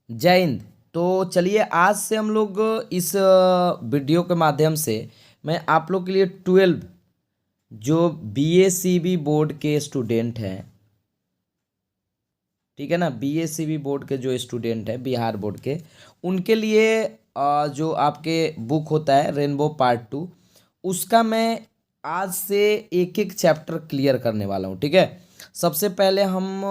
जय हिंद। तो चलिए आज से हम लोग इस वीडियो के माध्यम से मैं आप लोग के लिए 12 जो BACB बोर्ड के स्टूडेंट हैं, ठीक है ना, BACB बोर्ड के जो स्टूडेंट हैं बिहार बोर्ड के, उनके लिए जो आपके बुक होता है रेनबो पार्ट 2, उसका मैं आज से एक एक चैप्टर क्लियर करने वाला हूँ। ठीक है, सबसे पहले हम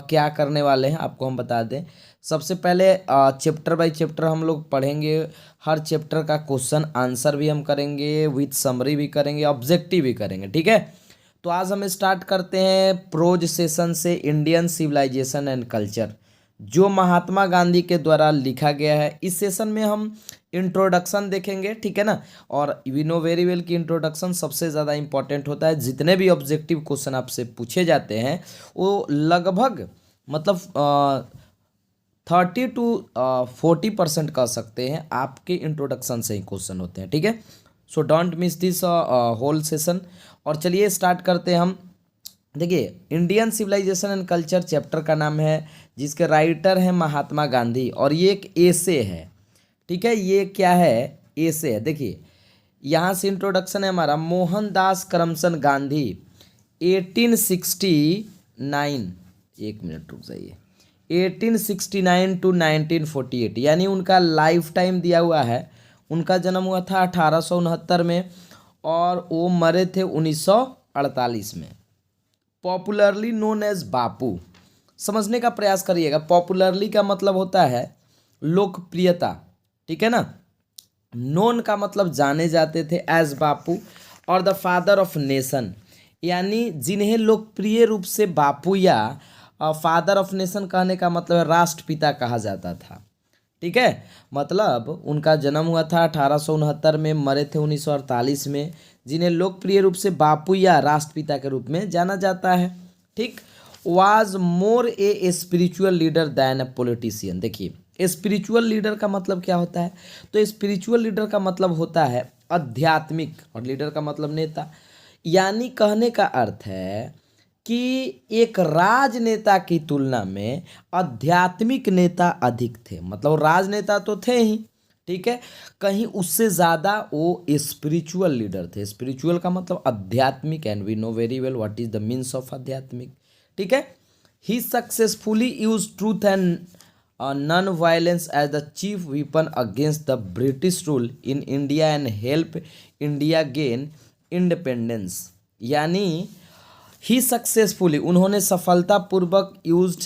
क्या करने वाले हैं आपको हम बता दें। सबसे पहले चैप्टर बाय चैप्टर हम लोग पढ़ेंगे। हर चैप्टर का क्वेश्चन आंसर भी हम करेंगे, विथ समरी भी करेंगे, ऑब्जेक्टिव भी करेंगे। ठीक है, तो आज हम स्टार्ट करते हैं प्रोज सेशन से, इंडियन सिविलाइजेशन एंड कल्चर, जो महात्मा गांधी के द्वारा लिखा गया है। इस सेशन में हम इंट्रोडक्शन देखेंगे, ठीक है ना। और वी नो वेरी वेल कि इंट्रोडक्शन सबसे ज़्यादा इंपॉर्टेंट होता है। जितने भी ऑब्जेक्टिव क्वेश्चन आपसे पूछे जाते हैं वो लगभग मतलब 30 to 40% कह सकते हैं आपके इंट्रोडक्शन से ही क्वेश्चन होते हैं। ठीक है, so don't miss this whole session. और चलिए स्टार्ट करते हैं हम। देखिए, Indian civilisation and culture chapter का नाम है, जिसके राइटर हैं महात्मा गांधी, और ये एक एसे है। ठीक है, ये क्या है, एसे है। देखिए यहाँ से इंट्रोडक्शन है हमारा, मोहनदास करमचंद गांधी 1869, एक मिनट रुक जाइए, 1869 to 1948, यानी उनका लाइफ टाइम दिया हुआ है। उनका जन्म हुआ था 1869 में और वो मरे थे 1948 में। पॉपुलरली नोन एज बापू, समझने का प्रयास करिएगा। पॉपुलरली का मतलब होता है लोकप्रियता, ठीक है ना। नोन का मतलब जाने जाते थे, एज बापू, और द फादर ऑफ नेशन, यानी जिन्हें लोकप्रिय रूप से बापू या फादर ऑफ नेशन कहने का मतलब है राष्ट्रपिता कहा जाता था। ठीक है, मतलब उनका जन्म हुआ था 1869 में, मरे थे 1948 में, जिन्हें लोकप्रिय रूप से बापू या राष्ट्रपिता के रूप में जाना जाता है। ठीक, was more a spiritual leader than a politician. देखिए, स्पिरिचुअल लीडर का मतलब क्या होता है, तो स्पिरिचुअल लीडर का मतलब होता है आध्यात्मिक, और लीडर का मतलब नेता। यानी कहने का अर्थ है कि एक राजनेता की तुलना में आध्यात्मिक नेता अधिक थे। मतलब राजनेता तो थे ही, ठीक है, कहीं उससे ज़्यादा वो स्पिरिचुअल लीडर थे। स्पिरिचुअल का मतलब आध्यात्मिक, and we know very well what is the means of आध्यात्मिक। ठीक है, he successfully use truth and non violence as the chief weapon against the British rule in India and help India gain independence. यानी he successfully, उन्होंने सफलतापूर्वक used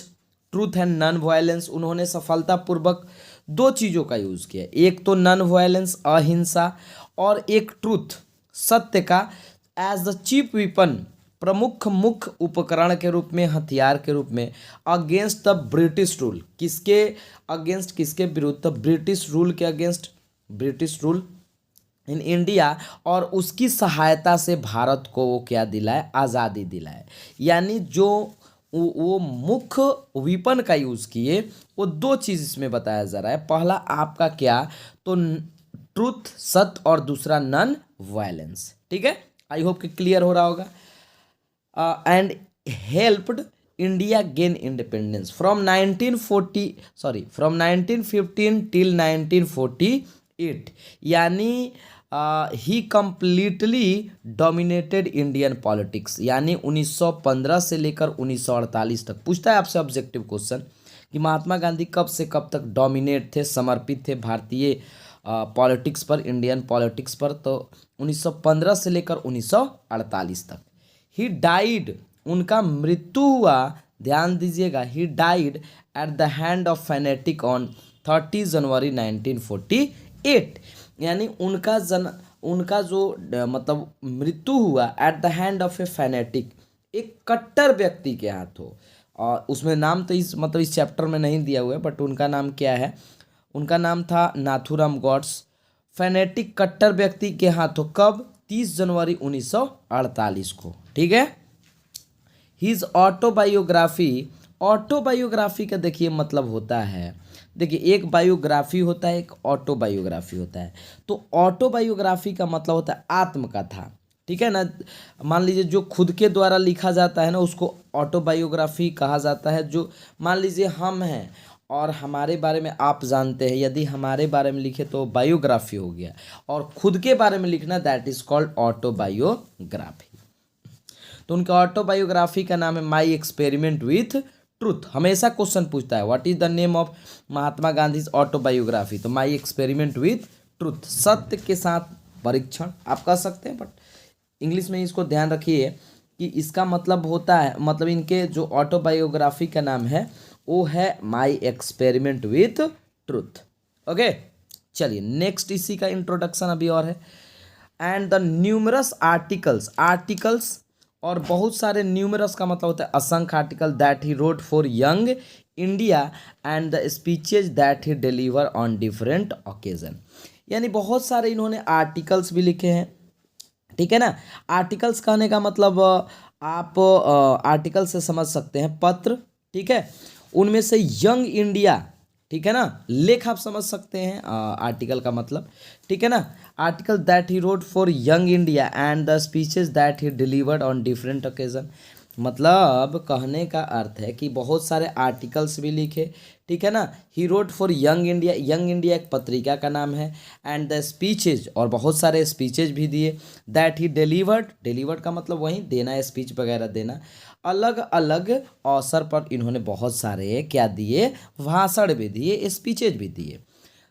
truth and non violence, उन्होंने सफलतापूर्वक दो चीज़ों का यूज़ किया। एक तो नॉन वायलेंस अहिंसा, और एक ट्रूथ सत्य का, एज द चीफ वेपन प्रमुख मुख्य उपकरण के रूप में, हथियार के रूप में, अगेंस्ट द ब्रिटिश रूल। किसके अगेंस्ट, किसके विरुद्ध, तो ब्रिटिश रूल के against, British rule in India, और उसकी सहायता से भारत को वो क्या दिलाए, आज़ादी दिलाए। यानी जो वो मुख्य विपन का यूज़ किए, वो दो चीज़ इसमें बताया जा रहा है। पहला आपका क्या, तो ट्रूथ सत्य, और दूसरा नॉन वायलेंस। ठीक है, आई होप कि क्लियर हो रहा होगा। And helped India gain independence from 1915 till 1948। यानी ही कंप्लीटली डोमिनेटेड इंडियन पॉलिटिक्स, यानी 1915 से लेकर 1948 तक। पूछता है आपसे ऑब्जेक्टिव क्वेश्चन कि महात्मा गांधी कब से कब तक डोमिनेट थे, समर्पित थे भारतीय पॉलिटिक्स पर, इंडियन पॉलिटिक्स पर, तो 1915 से लेकर 1948 तक। ही डाइड, उनका मृत्यु हुआ, ध्यान दीजिएगा, he died at the hand of fanatic on 30 जनवरी 1948। यानी उनका जो मतलब मृत्यु हुआ at the hand of A fanatic, एक कट्टर व्यक्ति के हाथों। और उसमें नाम तो इस मतलब इस चैप्टर में नहीं दिया हुआ है, बट उनका नाम क्या है, उनका नाम था नाथूराम गॉड्स। फैनेटिक कट्टर व्यक्ति के हाथों, कब, 30 जनवरी 1948 को। ठीक है, हिज ऑटोबायोग्राफी, ऑटोबायोग्राफी का देखिए मतलब होता है, देखिए एक बायोग्राफी होता है, एक ऑटोबायोग्राफी होता है। तो ऑटोबायोग्राफी का मतलब होता है आत्मकथा, ठीक है ना। मान लीजिए जो खुद के द्वारा लिखा जाता है ना, उसको ऑटोबायोग्राफी कहा जाता है। जो मान लीजिए हम हैं और हमारे बारे में आप जानते हैं, यदि हमारे बारे में लिखे तो बायोग्राफी हो गया, और खुद के बारे में लिखना दैट इज कॉल्ड ऑटोबायोग्राफी। तो उनका ऑटोबायोग्राफी का नाम है माई एक्सपेरिमेंट विथ ट्रूथ। हमेशा क्वेश्चन पूछता है what is the name of Mahatma Gandhi autobiography, तो माई एक्सपेरिमेंट विथ ट्रूथ, सत्य के साथ परीक्षण आप कह सकते हैं, बट इंग्लिश में इसको ध्यान रखिए कि इसका मतलब होता है, मतलब इनके जो ऑटोबायोग्राफी का नाम है वो है my experiment with truth. Okay, चलिए नेक्स्ट इसी का इंट्रोडक्शन अभी और है। And the numerous articles, articles और बहुत सारे, न्यूमरस का मतलब होता है असंख्य article that he wrote for young India and the speeches that he deliver on different occasion, यानी बहुत सारे इन्होंने आर्टिकल्स भी लिखे हैं, ठीक है ना। आर्टिकल्स कहने का मतलब आप आर्टिकल से समझ सकते हैं पत्र, ठीक है, उनमें से यंग इंडिया, ठीक है ना, लेख आप समझ सकते हैं आर्टिकल का मतलब, ठीक है ना। Article that he wrote for young India and the speeches that he delivered on different occasion, मतलब कहने का अर्थ है कि बहुत सारे आर्टिकल्स भी लिखे, ठीक है ना। He wrote for young India, young India एक पत्रिका का नाम है, एंड द स्पीचेज, और बहुत सारे स्पीचेज भी दिए, दैट ही डिलीवर्ड, डिलीवर्ड का मतलब वही देना, स्पीच वगैरह देना, अलग अलग अवसर पर इन्होंने बहुत सारे क्या दिए, भाषण भी दिए, स्पीचेज भी दिए।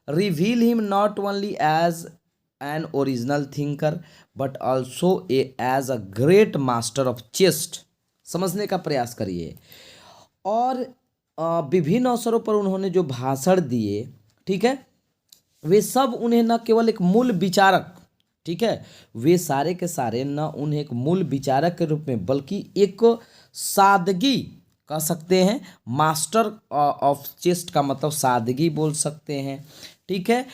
Reveal him not only as an original thinker but also as a great master of chest, समझने का प्रयास करिए। और विभिन्न अवसरों पर उन्होंने जो भाषण दिए, ठीक है, वे सब उन्हें न केवल एक मूल विचारक, ठीक है, वे सारे के सारे न उन्हें एक मूल विचारक के रूप में बल्कि एक सादगी कह सकते हैं, मास्टर ऑफ चेस्ट का मतलब सादगी बोल सकते हैं, ठीक है।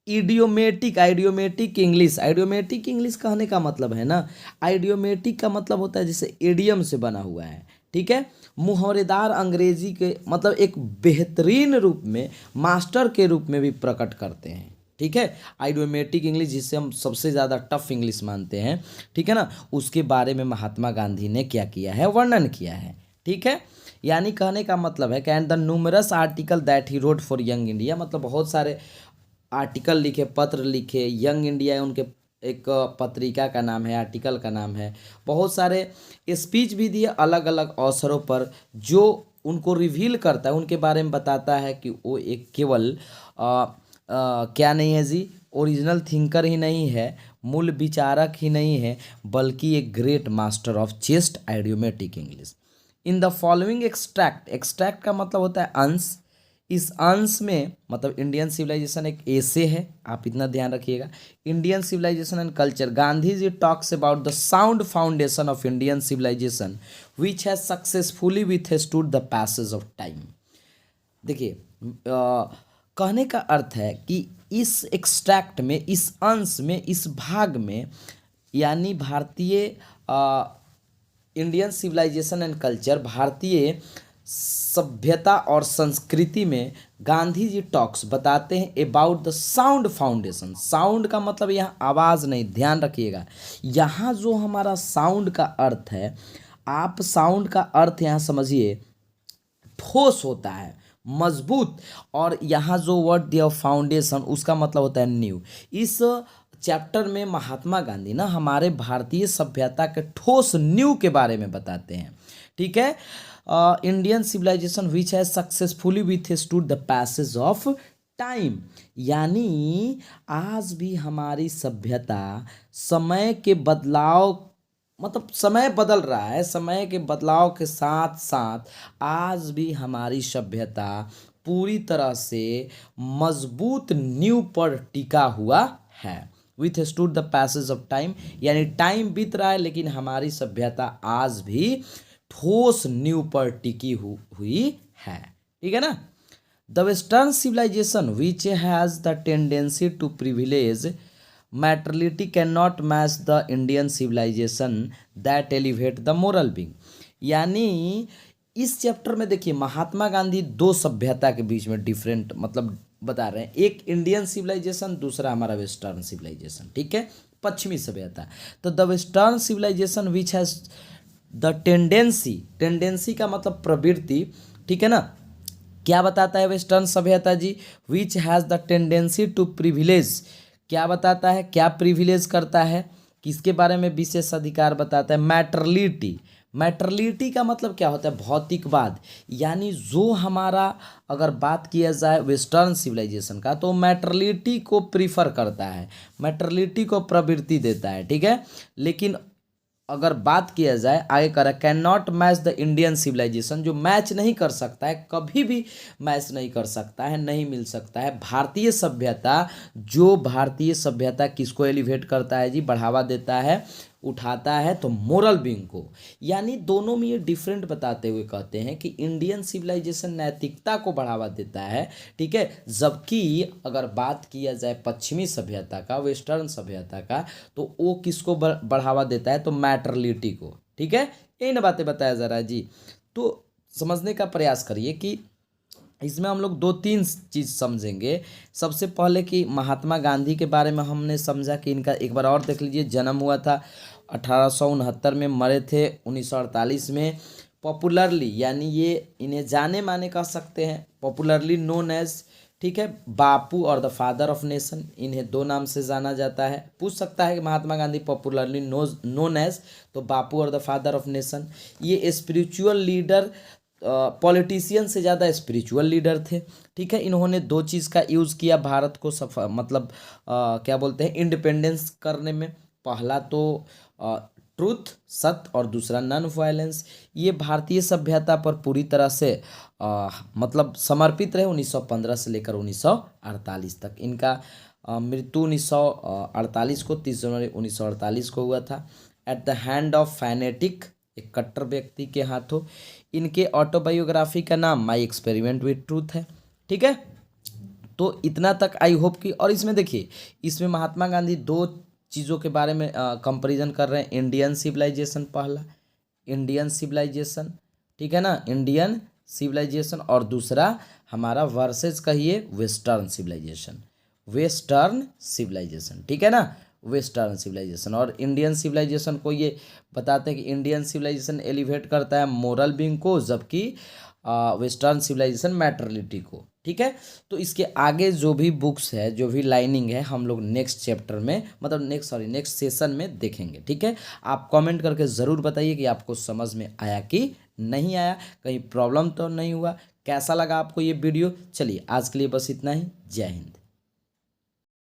Idiomatic, idiomatic English, idiomatic English कहने का मतलब है ना, आइडियोमेटिक का मतलब होता है जैसे इडियम से बना हुआ है, ठीक है, मुहावरेदार अंग्रेजी के मतलब एक बेहतरीन रूप में, मास्टर के रूप में भी प्रकट करते हैं, ठीक है। आइडियोमेटिक इंग्लिश जिसे हम सबसे ज़्यादा टफ इंग्लिश मानते हैं, ठीक है ना, उसके बारे में महात्मा गांधी ने क्या किया है, वर्णन किया है, ठीक है। यानी कहने का मतलब है कि and the numerous article that he wrote for young India, मतलब बहुत सारे आर्टिकल लिखे, पत्र लिखे, यंग इंडिया उनके एक पत्रिका का नाम है, आर्टिकल का नाम है, बहुत सारे स्पीच भी दिए अलग अलग अवसरों पर, जो उनको रिवील करता है, उनके बारे में बताता है कि वो एक केवल क्या नहीं है जी, ओरिजिनल थिंकर ही नहीं है, मूल विचारक ही नहीं है, बल्कि एक great master of chest, idiomatic English. In the following extract, extract का मतलब होता है अंश, इस अंश में मतलब इंडियन सिविलाइजेशन एक ऐसे है, आप इतना ध्यान रखिएगा, Indian civilisation and culture, Gandhi ji talks about the sound foundation of Indian civilisation which has successfully withstood the passage of time. देखिए कहने का अर्थ है कि इस एक्सट्रैक्ट में, इस अंश में, इस भाग में, यानी भारतीय इंडियन सिविलाइजेशन एंड कल्चर, भारतीय सभ्यता और संस्कृति में गांधी जी टॉक्स बताते हैं about the sound foundation. Sound का मतलब यहाँ आवाज़ नहीं, ध्यान रखिएगा, यहाँ जो हमारा साउंड का अर्थ है, आप साउंड का अर्थ यहाँ समझिए ठोस होता है, मजबूत, और यहाँ जो वर्ड दिया फाउंडेशन उसका मतलब होता है नींव। इस चैप्टर में महात्मा गांधी ना हमारे भारतीय सभ्यता के ठोस नींव के बारे में बताते हैं, ठीक है। Indian civilisation which has successfully withstood the passage of time, यानी आज भी हमारी सभ्यता समय के बदलाव, मतलब समय बदल रहा है, समय के बदलाव के साथ साथ आज भी हमारी सभ्यता पूरी तरह से मजबूत नींव पर टिका हुआ है। With stood the passage of time, यानी टाइम बीत रहा है लेकिन हमारी सभ्यता आज भी ठोस नींव पर टिकी हुई है, ठीक है ना। The western civilisation which has the tendency to privilege materiality can not match the Indian civilisation that elevate the moral being, यानी इस चैप्टर में देखिए महात्मा गांधी दो सभ्यता के बीच में डिफरेंट मतलब बता रहे हैं, एक इंडियन सिविलाइजेशन, दूसरा हमारा वेस्टर्न सिविलाइजेशन, ठीक है, पश्चिमी सभ्यता। तो the western civilisation which has the tendency, tendency का मतलब प्रवृत्ति, ठीक है ना, क्या बताता है वेस्टर्न सभ्यता जी? Which has the tendency to privilege, क्या बताता है, क्या प्रिविलेज करता है, किसके बारे में विशेष अधिकार बताता है? मैटरलिटी। मैटरलिटी का मतलब क्या होता है? भौतिकवाद। यानी जो हमारा, अगर बात किया जाए वेस्टर्न सिविलाइजेशन का, तो मैटरलिटी को प्रीफर करता है, मैटरलिटी को प्रवृत्ति देता है, ठीक है। लेकिन अगर बात किया जाए, आगे करा, can not match the Indian civilisation, जो मैच नहीं कर सकता है, कभी भी मैच नहीं कर सकता है, नहीं मिल सकता है भारतीय सभ्यता। जो भारतीय सभ्यता किसको एलिवेट करता है जी? बढ़ावा देता है, उठाता है, तो मोरल बीइंग को। यानी दोनों में ये डिफरेंट बताते हुए कहते हैं कि इंडियन सिविलाइजेशन नैतिकता को बढ़ावा देता है, ठीक है, जबकि अगर बात किया जाए पश्चिमी सभ्यता का, वेस्टर्न सभ्यता का, तो वो किसको बढ़ावा देता है? तो मैटरलिटी को, ठीक है। यही ना बातें बताया जा रहा है जी। तो समझने का प्रयास करिए कि इसमें हम लोग दो तीन चीज़ समझेंगे। सबसे पहले कि महात्मा गांधी के बारे में हमने समझा कि इनका एक बार और देख लीजिए, जन्म हुआ था 1869 में, मरे थे 1948 में। पॉपुलरली, यानी ये इन्हें जाने माने कह सकते हैं, पॉपुलरली नोन एज, ठीक है, बापू और द फादर ऑफ नेशन, इन्हें दो नाम से जाना जाता है। पूछ सकता है कि Mahatma Gandhi popularly known as, तो बापू और द फादर ऑफ नेशन। ये स्पिरिचुअल लीडर, पॉलिटिशियन से ज़्यादा स्पिरिचुअल लीडर थे, ठीक है। इन्होंने दो चीज़ का यूज़ किया भारत को मतलब क्या बोलते हैं, इंडिपेंडेंस करने में। पहला तो ट्रूथ, सत्य, और दूसरा नॉन वायलेंस। ये भारतीय सभ्यता पर पूरी तरह से मतलब समर्पित रहे 1915 से लेकर 1948 तक। इनका मृत्यु 1948 को, 30 जनवरी 1948 को हुआ था, at the hand of fanatic, एक कट्टर व्यक्ति के हाथों। इनके ऑटोबायोग्राफी का नाम माई एक्सपेरिमेंट विथ ट्रूथ है, ठीक है। तो इतना तक आई होप कि, और इसमें देखिए, इसमें महात्मा गांधी दो चीज़ों के बारे में कंपैरिजन कर रहे हैं। इंडियन सिविलाइजेशन, पहला इंडियन सिविलाइजेशन, ठीक है ना, इंडियन सिविलाइजेशन, और दूसरा हमारा वर्सेस कहिए वेस्टर्न सिविलाइजेशन, वेस्टर्न सिविलाइजेशन, ठीक है ना, वेस्टर्न सिविलाइजेशन। और इंडियन सिविलाइजेशन को ये बताते हैं कि इंडियन सिविलाइजेशन एलिवेट करता है मोरल बीइंग को, जबकि वेस्टर्न सिविलाइजेशन मैटरलिटी को, ठीक है। तो इसके आगे जो भी बुक्स है, जो भी लाइनिंग है, हम लोग नेक्स्ट चैप्टर में, मतलब नेक्स्ट सेशन में देखेंगे, ठीक है। आप कमेंट करके ज़रूर बताइए कि आपको समझ में आया कि नहीं आया, कहीं प्रॉब्लम तो नहीं हुआ, कैसा लगा आपको ये वीडियो। चलिए आज के लिए बस इतना ही, जय हिंद।